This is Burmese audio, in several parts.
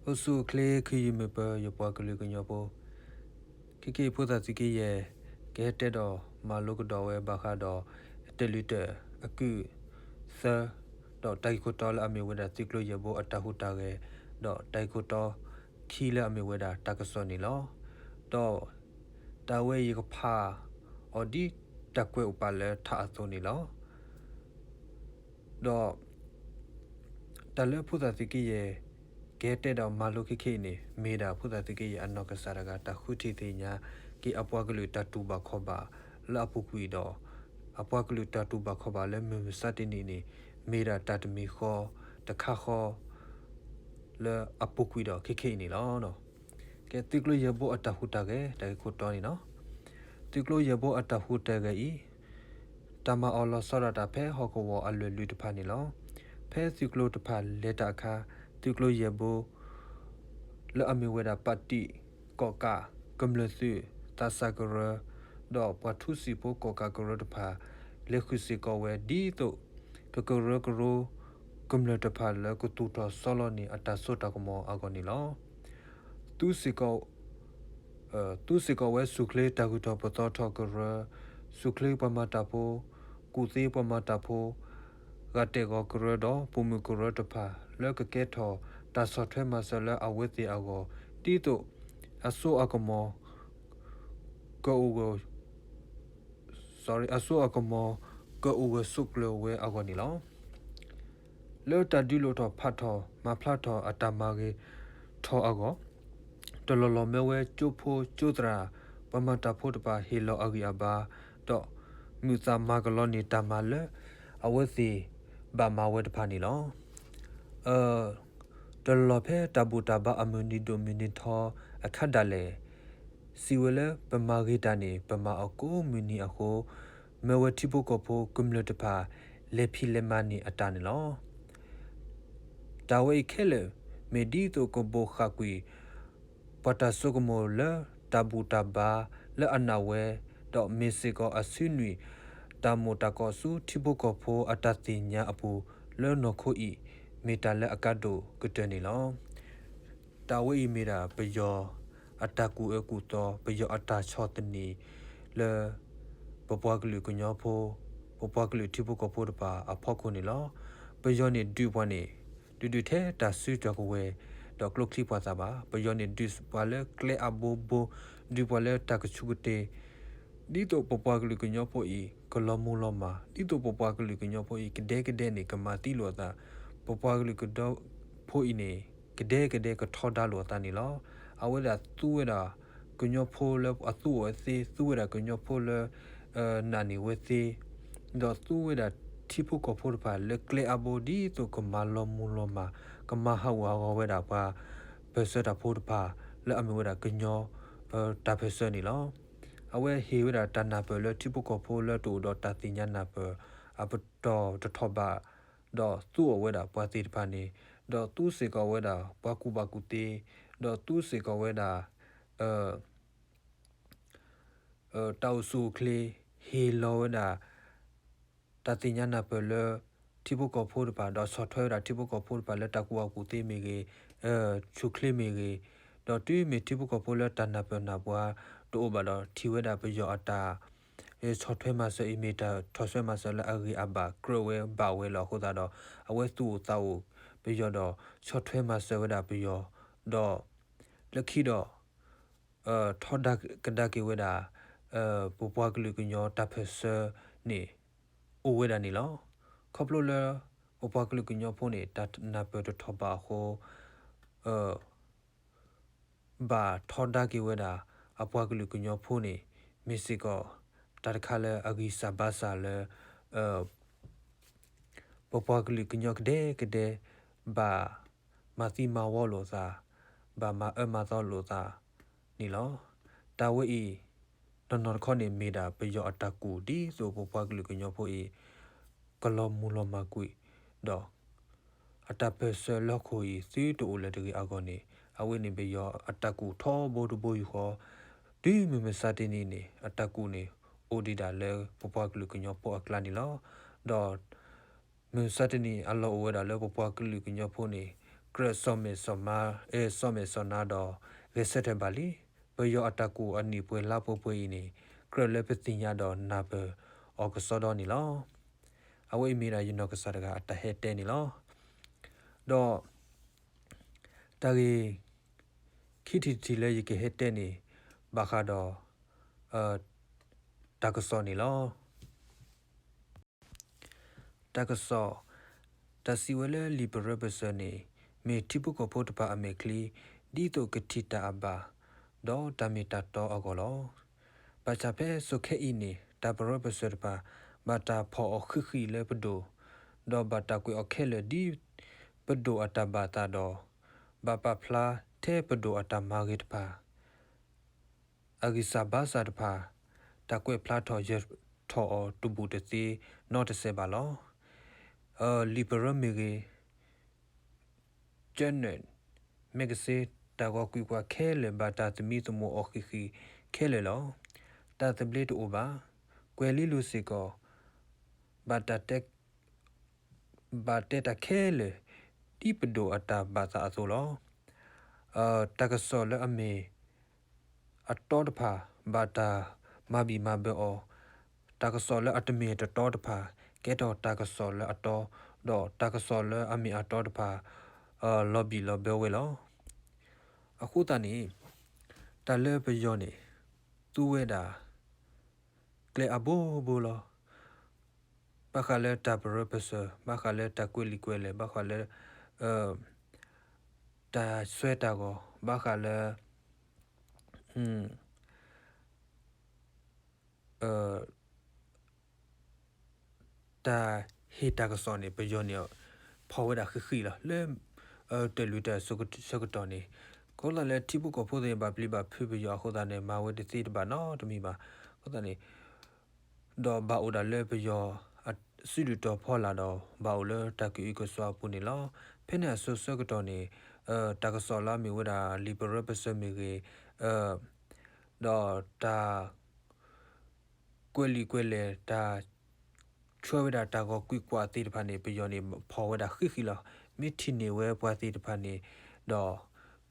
Osu clay kuyumipa yopakalukanyabo. Kiki put a tiki ye, get it or Malukado, Bakado, Telute, Aku, Sir, dot Taikotol Ami with a Tiklo Yabo Atahutage, dot Taikoto, Kila Ami with a Takasoni law, dot Dawe Yopa, or di Takwe Upale Taasoni law, dot Tale put a tiki ye. Get of Malukini, made a Putatiki and Nokasaraga, Tahutinya, Ki Apocalu Tatuba Koba, La Puquido, Apocalu Tatuba Koba, Lemum Satinini, made a Tatamiho, the Cajo, Le Apoquido, Kikini, no. Get Tiglo Yabo at Tahutage, the Kotoni, no. Tiglo Yabo at Tahutage, Tama Ola Sorata Pe, Hokowo, Alu Panilo, Pe Tiglo to Pal, Letaka, Tiglo Yabo. Le amiweda pati koka kumlesu tasakura do patusi po koka kuropa le kusiko we di to kokoro kumletapa le kututo soloni atasota como agonilo tusiko we sukle taguto pototo kura sukle pamatapo kuthi pamatapo gate go kurodo pumukuropa le keto tasotwe masala aweti ago tito aso akomo go go ugo suklo we agonilo le tadilo to pato ma plato atamage to ago tololo mewe chupo chudra pamata potpa hilo agiaba to musa magaloni tamale aweti ba mawet panilo Dolope tabutaba amuni dominito a cadale. Siwele Bamagitani, Bama ako, Muni ako, Mewatipo copo, Gumlotepa, Lepilemani atanilo. Dawe kele, Medito cobo hakui, Patasogomo le, Tabutaba, le anawe, dot Mesico asunui, Damotakosu, Tibocopo, Atatinya apu, le nokoi. Meta le akado kuteni lo tawe mira peyo ataku ekuto peyo ata chotni le popwaglu kunyopo popwaglu tipu kopo pa apoko ni lo peyo ni dubwane du the ta su to we do klokli pata ba peyo ni dus pale kle abobo dubwale takchugute dito popwaglu kunyopo I kolomuloma dito popwaglu kunyopo I kede ni kamati lo ta popagli kudo po ine kede ka thoda lo tani lo aweda tuweda kunyo po le atu ese tuweda kunyo po le nani wese do tuweda tipu ko po pa le kle abodi to ko malo muloma kama hawa weda pa pesada po pa le amweda kunyo ta pesani lo awe he weda tana pe le tipu ko po le to do tatinya na pe apato to thoba do tu weda pati pani do tu se ko weda bakute do tu se ko weda tau su kle he lo weda tatinya na pele tibu ko pho pa do software da tibu ko pho pa le takwa ku te me ge chu kle me ge do tu me tibu ko pho le tan na pe na bwa do ba do thi weda pe yo ata software ma se imita software ma se la agi aba grow ba we lo ho da do awe tu ta wo pe yo do software ma se weda pe yo do lakhi do thoda kada ke weda pu pwa klu ku nyo ta phe se ni o weda ni lo khoplo le pu pwa klu ku nyo pho ni ta na pe to thoba ho ba thoda ke weda apwa klu ku nyo pho ni misiko tarkale agi sabasa le popagli kunyo kede ba mati ma wolo sa ba ma ma to lo sa ni lo tawe I tonor khone meda pe yo ataku di so popagli kunyo pho I kolomulo makui do atape se lokho I si to le de agoni awe ni be yo ataku tho bo do bo yu ho di me satini ni ataku ni odida le popagli kunyo pho aklani lo do me satini allo weda le popagli kunyo pho ni some soma some sonado resete bali peyo ataku ani pwe lapo pwe ni krele petinya do nabe ogosodo ni lo awe mira yino kasaraga atahete ni lo do tagi kiti le yike hete ni bakado takaso ni lo takaso tasiwele liberebese ni me tipu ko potpa amekli dito ketita aba do tamita to agolo pachape sokhe ini tabarobese pa bata pho okhikhi le bdo do bata kwe okhele di bdo atabata do bapa phla the bdo atamagit pa agisa basa pa takwe phla tho ye tho tubu te not se ba lo liberal mege Janet megase tago kwa khele bata tmi tomo okhikhi khele lo ta tablet over kweli lu siko bata tek ta khele tipdo ata bata asolo takaso le ame atod pha bata mabi mabe o takaso le atme tod pha keto takaso le ato do takaso le ame atod pha lobby lo bewe loအခုတန်တလဲပယောနေသူဝဲတာကလေအဘောဘောလောဘခလဲတပရပစဘခလဲတကွေလီကွေလေဘခလဲတာဆွဲတာကိုဘခလဲတာဟီတာကစောနေပယောနေဖော်ဝဲတာခီလာလဲတဲလူတဲစကတော်နေကိုလာလဲတိပုကိုဖိုးတဲ့ဘာပလီဘာဖိပယောခိုတာနေမာဝဲတစီတဘာနော်တမီပါခိုတာနေတော့ဘာအိုဒါလဲပယောစီလူတော်ဖော်လာတော့ဘာအိုလဲတကီကိုစွာပူနေလောဖင်းနေဆကတော်နေတကစောလာမီဝဒါလီဘရပစမီကေတော့တာကွယ်လီကွယ်လေတာချွေဝဒါတာကိုကွီကွာတိတဖာနေပယောနေဖော်ဝဒါခိလာမီတီနေဝဲပွားတိတဖာနေတော့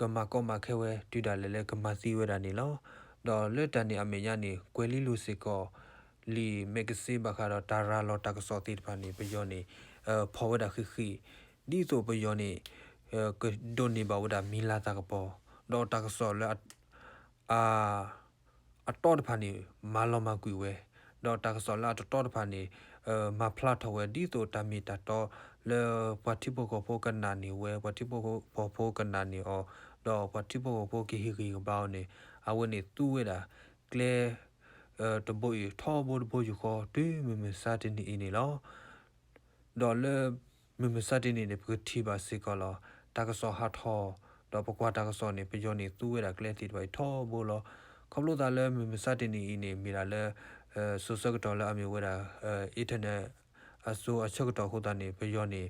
ကမကောမခဲဝဲတူတာလဲကမစီဝဲတာနေလောတော့လက်တန်နေအမေညာနေကွယ်လီလူစစ်ကောလီမက်ဂစီဘခါတော့တာရာလောတကစောတိတဖာနေပယောနေဖော်ဝဒါခိဒီဆိုပယောနေကဒိုနေဘဝဒါမီလာတာကပေါ်တော့တကစောလဲအတော်တဖာနေမာလောမကွေဝဲတော့တကစောလာတော်တဖာနေမဖလာထဝဲဒီဆိုတမီတာတော့လေပတိဘကိုဖိုကနာနေဝဲပတိဘကိုဖိုကနာနေအော်တော့ပတိဘကိုဖိုကီဟီကဘောင်းနေအဝနေတူဝဲတာကလေတဘိုးထောဘိုးဘိုးယူခေါ်တေးမမစာတင်နေလောတော့လေမမစာတင်နေပကတိပါစေကလောတကစောဟာထောတော့ပကွာတကစောနေပယောနေတူဝဲတာကလေတိတော့ထောဘိုးလောခေါလို့တာလဲမစတင်နေမိလာလဲဆိုစကတော်လာအမျိုးဝဲတာအင်တာနက်အစိုးအချက်တော်ဟိုတာနေပယောနေ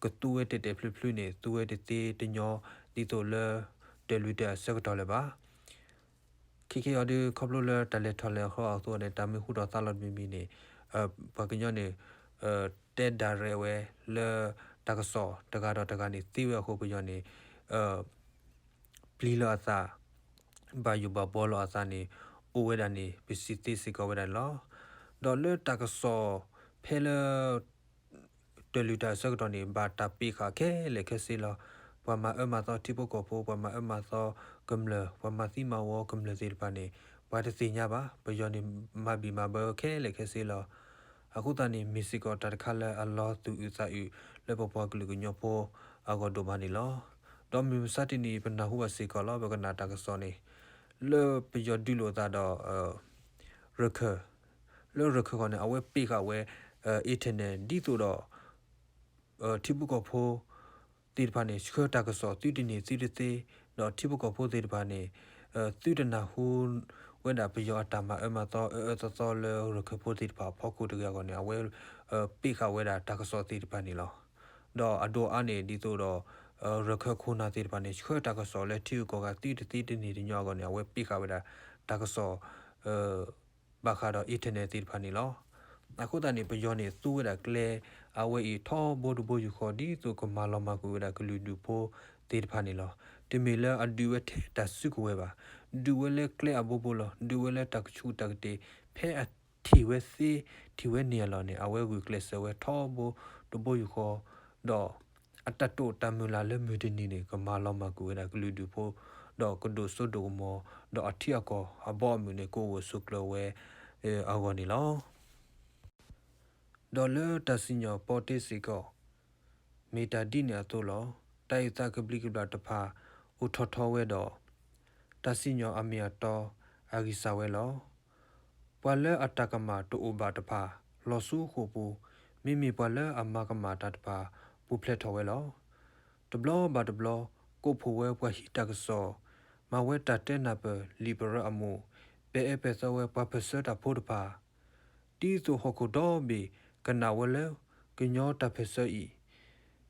ကတူဝဲတဲ့ဖလဖလနေတူဝဲတဲ့တညောဒီတိုလဲတယ်လူတဲ့စကတော်လဲပါခိခေရဒီခေါလို့လဲတလဲထော်လဲခေါအောက်တော့နေတာမီဟူတော်သလတ်မီမီနေပကညောနေတဲ့ဒါရဲဝဲလဲတကစောတကတော့တကနေသီးဝဲခုပယောနေပလီလာသာဘာယူဘာဘောလောအစနေအိုဝဲဒနေပစ္စည်းတိစကောဝဲဒလောဒေါ်လတကဆောဖဲလတလူတာစကတော်နေဘာတာပိခါခဲလေခဲစီလောပမာအမသောတိပုကောဖိုပမာအမသောကမ္လပမာတိမဝကမ္လစီပနေဘာတစီညာပါဘယောနေမဘီမဘခဲလေခဲစီလောအခုတနေမီစီကောတတခါလဲအလောသူဥစာဥလေပပကလူကညောဖိုအကောဒိုမနီလောဒေါ်မီစတိနီပနာဟုဝစီကောလောဘကနာတကဆောနေle pyo dilo ta do rekha le rekha ko ne awe pi ka we etene di to do thibu ko pho ti de pha ne shkho ta ka so ti ti ne ti ti do thibu ko pho ti de pha ne ti de na hu we da pyo ata ma ma to le rekha pho ti de pha pho ko de ga ko ne awe pi ka we da ta ka so ti de pha ne lo do ado a ne di to doရခခုနာတိပနေချခွတကဆောလဲတီကိုကတိတိနေညောကနေဝဲပိခဝဲတာတကဆောဘခါတော့အင်တာနက်တိဖာနေလောအခုတနေပယောနေသူ့ဝဲတာကလေအဝဲဤထောဘောဒဘယူခေါ်ဒီသူကမလောမကူဝဲတာကလူဒူဖိုတ တေတဖာနေလောတမီလအဒူဝဲတဆုကွဲပါဒူဝဲလေကလေအဘောဘောလောဒူဝဲလေတကချူတကတေဖဲအတီဝဲစီတီဝဲနေလောနေအဝဲကူကလစဝဲထောဘောတဘောယူခေါ်တော့အတတိုတမူလာလေမြူတနီနေကမာလောမကူဝဲတာကလူဒူဖို့တော့ကဒိုဆိုဒိုမောတော့အထီအကောအဘောမြူနေကိုဝဆုကလဝဲအော်နီလောဒေါ်လာတစညပေါ်တေစီကောမီတာဒီနေတော့လောတိုက်သကပလီကဘတဖာဥထထောဝဲတော့တစညအမီယတော်အဂိဆာဝဲလောပွာလဲအတကမာတူဘတဖာလောဆူခုပူမိမိပွာလဲအမကမာတတဖာပူဖလက်ထောဝဲလောတဘလဘတဘလကိုဖိုဝဲပွာဟီတကဆောမဝဲတတဲနပလီဘရအမှုပေအပစဝဲပပစတာဖို့တဖာတီဆိုဟခုတော်ဘီကနာဝလဲကညောတဖဆအီ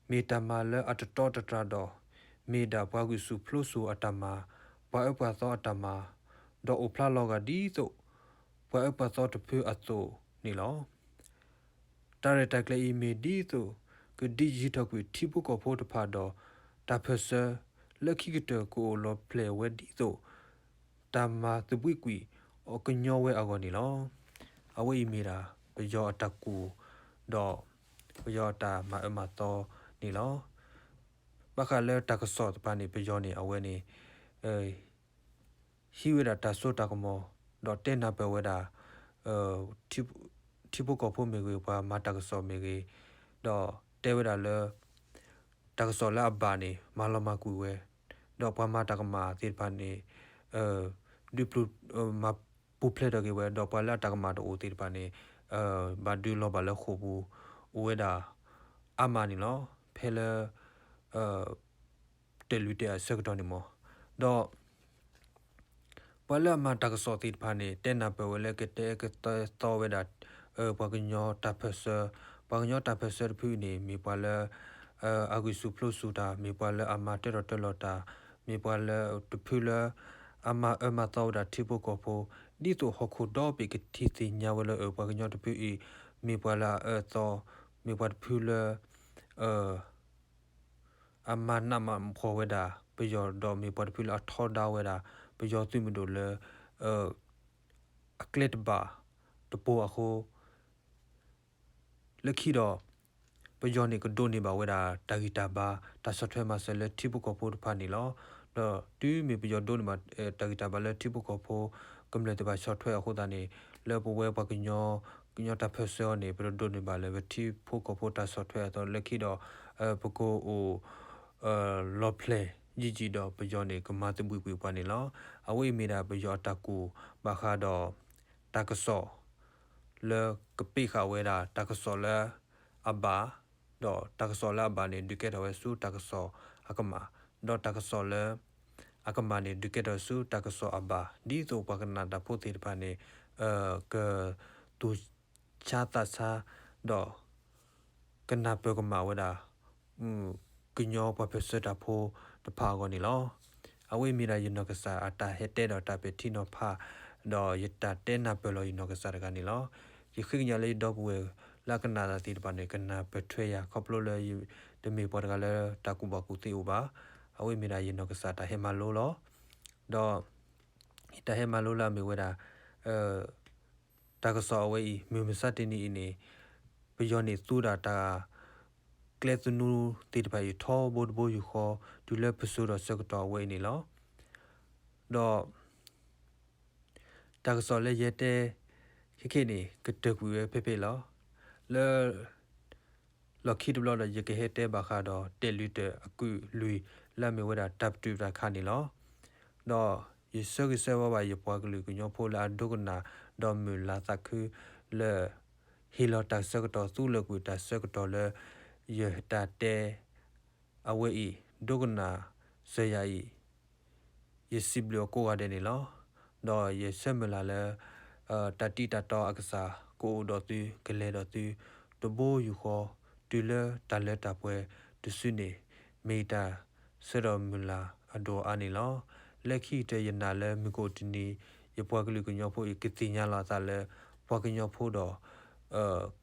မေတ္တာမလအတတော်တတတော်မေတ္တာဘွားကုစုဖလို့ဆိုအတမဘွားအပသောအတမဒေါ်အဖလာလောကဒီဆိုဘွားအပသောတဖေအစိုနေလောတာရတကလေမေဒီဆိုကဒီဂျီတကွေတိပုကဖို့တဖာတော့တဖဆလက်ခိကတကိုလောပလေဝဲဒီဆိုတမသပွိကွီအကညောဝဲအကောနေလောအဝိမေတာပယောအတကူတော့ပယောတာမအမတော်နေလောဘခလဲတကဆော့ပနိပယောနေအဝဲနေဟီဝဲတာတဆော့တကမောတော့တဲနာပဲဝဲတာတိပုကဖို့မေကွေပါမတကဆော့မေကွေတော့တဲဝဲတာလဲတကဆော့လာဘာနေမလမကူဝဲတော့ပမတကမာတိပနေဒီပလူမပူဖလက်တော့ကေဝဲတော့ပလာတကမာတော့တိပနေဘာဒူလောဘလခုဘူးဝဲတာအမနီလောဖဲလဲတယ်လူတဲ့စက်တော်နေမောတော့ပလာမတကစောတိဖာနေတဲနာပဲဝဲလဲကတဲ့ကတော်ဝဲတာပကညောတဖဆပကညောတဖဆဖူနေမိပလာအဂုစုဖလို့ဆိုတာမိပလာအမတဲတော်တလောတာမိပလာတဖူလာအမတော်တာတိပုကောဖိုဒီတော့ဟခုတော့ပိကတိတိညာဝလဲပကညောတဖူဤမိပလာတော့မိပဖူလာအမနမဖောဝဲတာပယောတော့မိပဖူလာထောဒါဝဲတာပယောသူမတို့လဲအကလက်ဘာတပိုအခုလက်ခိတော့ပယောနေကဒိုနေပါဝဲတာတာဂီတာဘာတဆထွဲမှာဆဲလက်တိပုကဖို့တဖာနေလောတော့တူမီပယောဒိုနေမှာတာဂီတာဘာလက်တိပုကဖို့ကမ္လက်တဘာရှော့ထွဲအခုတန်နေလဲပဝဲပကညောကညောတဖက်ဆောနေပရဒိုနေပါလဲတိဖို့ကဖို့တဆော့ထွဲတော့လက်ခိတော့ပကိုအိုလော့ပလေជីတော့ပယောနေကမတပွပွပွနေလောအဝိမေတာပယောတကူဘခါတော့တကဆောလေကပိခဝဲတာတကဆောလေအဘာတော့တကဆောလာဘာနေဒုကေတော်ဆူတကဆောအကမတော့တကဆောလေအကမနေဒုကေတော်ဆူတကဆောအဘာဒီဆိုပကနာတဖို့တေပါနေကတူချာတာစာတော့ကနာပကမဝဲတာကညောပပစတာဖိုတဖာကောနေလောအဝိမီရာယနကစာအတာဟက်တဲ့တော့တပတိနောဖာတော့ယတတဲနာပလောယနကစာကနေလောယခိညာလေးတော့ပွဲလကနာတိတပနေကနာပထွေရခေါပလိုလေတမီပေါ်ကလည်းတကူဘကူတီဥပါအဝိမီရာယနကစာတဟေမလိုလောတော့တဟေမလိုလာမီဝဲတာတကဆောဝဲမြမစတင်နီနေပယောနေသူတာတာကလက်နူတိတပိုင်ထောဘတ်ဘယူခေါ်ဒူလက်ပဆူရစကတော်ဝဲနေလောတော့တကစောလေရတဲ့ခိနေကတကူရဖေဖေလောလဲလခိဒဘလရကဟဲတဲ့ဘခါတော့တဲလူတဲ့အကူလူလာမဝဒတပ်တူတာခါနေလောတော့ယစကစဝဘယပွားကလူကညောဖိုလာဒုကနာဒေါ်မူလာသခုလေဟီလောတာစကတော်သူလကူတာစကတော်လေယတာတဲအဝေးဒုကနာဇယီယစီဘလကိုရတဲ့နေလောတော့ယဆမလာလေတတိတတော်အကစားကိုတော်သူကလေတော်သူတဘိုးယူခေါ်တူလေတလက်တပွဲတဆုနေမေတာဆရမလာအတော်အနေလောလက်ခိတယနာလေမကိုတနီယပွားကလူကညောဖို့ကတိညာလာသလဲပွားကညောဖို့တော့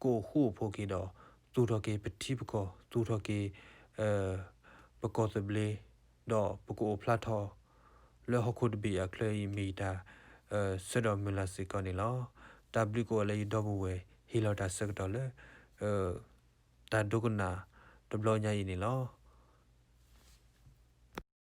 ကိုဟုဖို့ကေတော့သူတော်ကေပတိပကောသူတော်ကေပကောသဘလေ တော့ပကိုဖလာထောလောဟခုဒဘီအကလေမီတာဆဒမလာစီကောနီလောတဘလကိုလေဒဘဝဲဟီလောတာဆက်တော်လေတာဒုကနာဒဘလညာယီနီလော